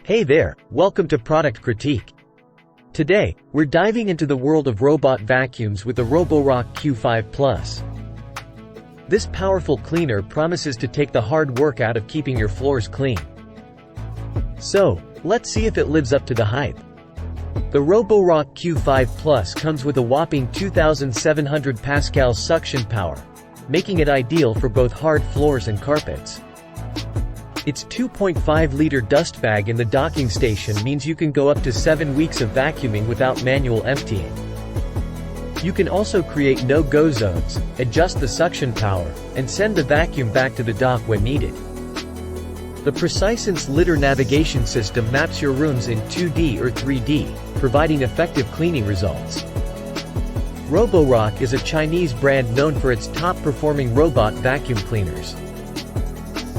Hey there, welcome to Product Critique. Today, we're diving into the world of robot vacuums with the Roborock Q5 Plus. This powerful cleaner promises to take the hard work out of keeping your floors clean. So, let's see if it lives up to the hype. The Roborock Q5 Plus comes with a whopping 2,700 Pascal suction power, making it ideal for both hard floors and carpets. Its 2.5-liter dust bag in the docking station means you can go up to 7 weeks of vacuuming without manual emptying. You can also create no-go zones, adjust the suction power, and send the vacuum back to the dock when needed. The Precisense litter navigation system maps your rooms in 2D or 3D, providing effective cleaning results. Roborock is a Chinese brand known for its top-performing robot vacuum cleaners.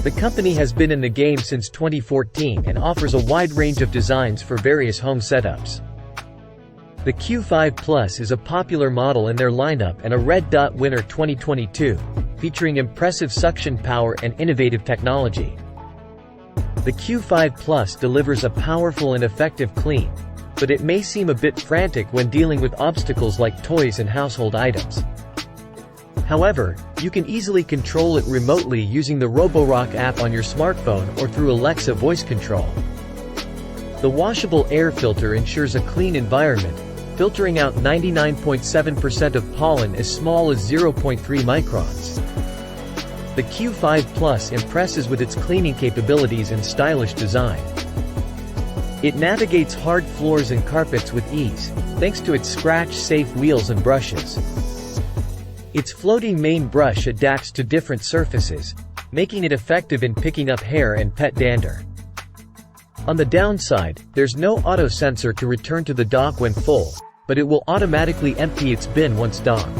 The company has been in the game since 2014 and offers a wide range of designs for various home setups. The Q5 Plus is a popular model in their lineup and a Red Dot winner 2022, featuring impressive suction power and innovative technology. The Q5 Plus delivers a powerful and effective clean, but it may seem a bit frantic when dealing with obstacles like toys and household items. However, you can easily control it remotely using the Roborock app on your smartphone or through Alexa voice control. The washable air filter ensures a clean environment, filtering out 99.7% of pollen as small as 0.3 microns. The Q5 Plus impresses with its cleaning capabilities and stylish design. It navigates hard floors and carpets with ease, thanks to its scratch-safe wheels and brushes. Its floating main brush adapts to different surfaces, making it effective in picking up hair and pet dander. On the downside, there's no auto sensor to return to the dock when full, but it will automatically empty its bin once docked.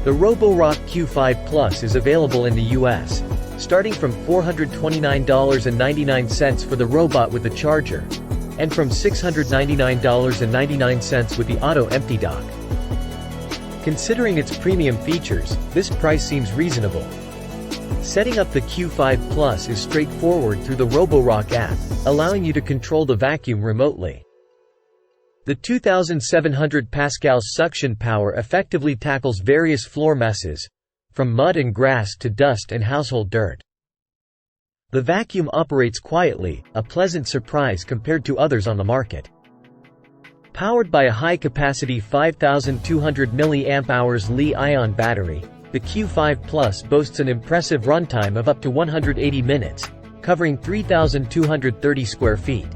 The Roborock Q5 Plus is available in the US, starting from $429.99 for the robot with the charger, and from $699.99 with the auto empty dock. Considering its premium features, this price seems reasonable. Setting up the Q5 Plus is straightforward through the Roborock app, allowing you to control the vacuum remotely. The 2,700 Pascal suction power effectively tackles various floor messes, from mud and grass to dust and household dirt. The vacuum operates quietly, a pleasant surprise compared to others on the market. Powered by a high-capacity 5,200 mAh Li-ion battery, the Q5 Plus boasts an impressive runtime of up to 180 minutes, covering 3,230 square feet.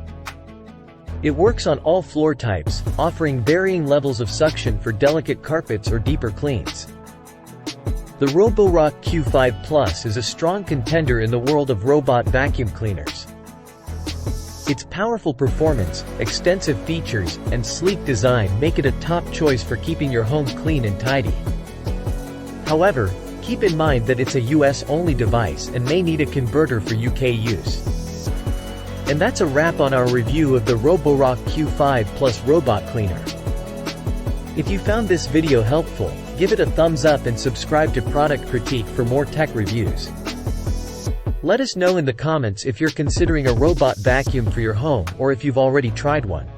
It works on all floor types, offering varying levels of suction for delicate carpets or deeper cleans. The Roborock Q5 Plus is a strong contender in the world of robot vacuum cleaners. Its powerful performance, extensive features, and sleek design make it a top choice for keeping your home clean and tidy. However, keep in mind that it's a US-only device and may need a converter for UK use. And that's a wrap on our review of the Roborock Q5 Plus robot cleaner. If you found this video helpful, give it a thumbs up and subscribe to Product Critique for more tech reviews. Let us know in the comments if you're considering a robot vacuum for your home or if you've already tried one.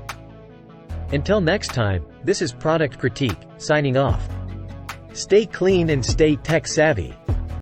Until next time, this is Product Critique, signing off. Stay clean and stay tech savvy.